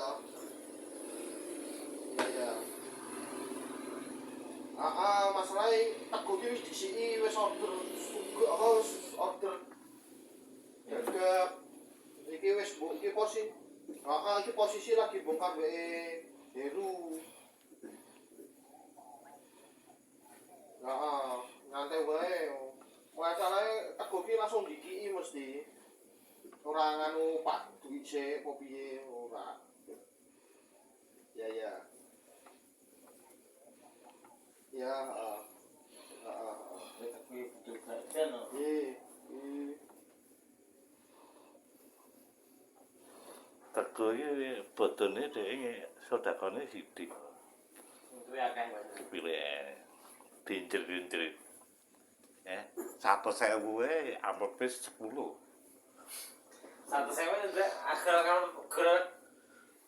toh. Iya. Masalahnya Teguh iki wis disiki wis order suga apa wis order gagap. Iki wis iki posisi. Iki posisi lagi bongkar wae Heru. Ngantai wae. Masalahnya Teguh iki langsung dikiki mesti. Ora nganu Pak duit sik apa piye ora. Ya ya. Ya, heeh. Nek kuwi butuh gajian. Teguh iki bodone dhek sedekane sithik. Kuwi akeh wae. Dipilih diincer-incer. 100.000 wae amplop 10. 100.000 ndek agar kan gerak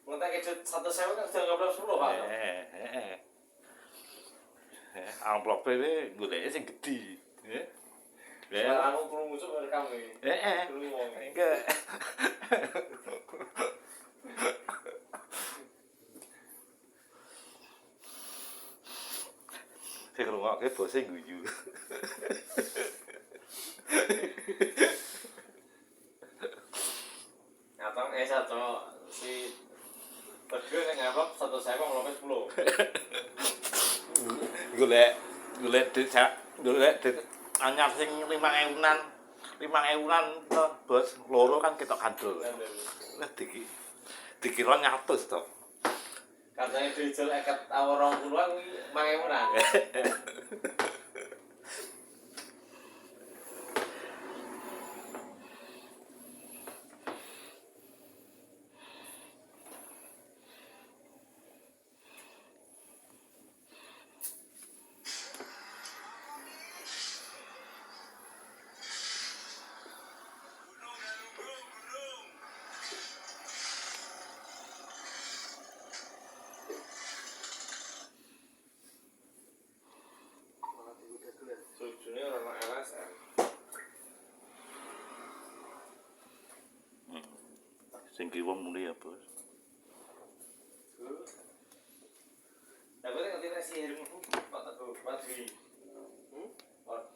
ngentek ke 100.000 kan sudah ngobrol 10 Pak. Amplop wae goleke sing gedhi. Ya anu perlu muncul rekam iki. Enggak. Sing ngrungokke bose guyu. Atau satu si berdua yang ngamplop 100.000 ngamplopnya 10. Golek anyar sing 5.000-an. 5.000-an to, Bos. Loro kan ketok kandel. Lah dikira nyatus to. Katanya dijual eket awal 20-an kuwi 5.000-an. Sujune ora LSM. Sing kiwa muni ya, Bos. Lah kowe ngerti nek si Heru Pak Teguh Padwi. Pak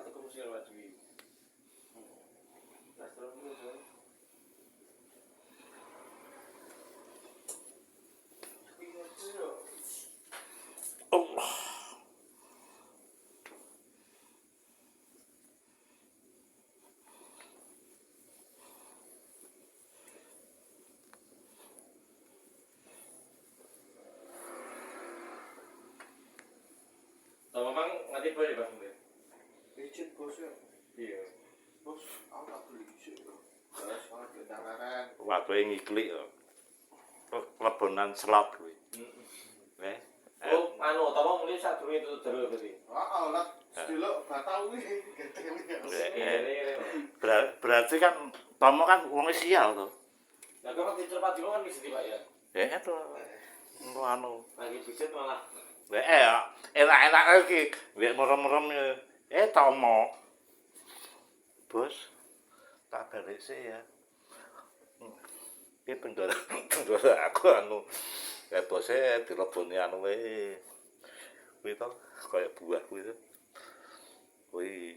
Teguh mesti Padwi. Lah terus ngono. Allah. Memang ngerti boleh Bang. Izin bos ya. Iya. Bos, aku tak beli sik. Terus malah diundangan. Waduhe ngiklik kok. Lebonan slot kuwi. Oh, anu utawa muni sadurunge itu terus berarti. Heeh, lah delok batal kuwi genteng iki. Berarti kan Tomo kan wong sial to. Lah kok dicerpat dulu kan bisa Pak ya. To. Anu. Lagi pijet malah. Enak-enak iki. Wek merem-merem Tomo. Bos, tak balik sih ya. Ini pendora aku anu. Ya bosnya dileboni anu kuwi to, kaya buah kuwi to. Kuwi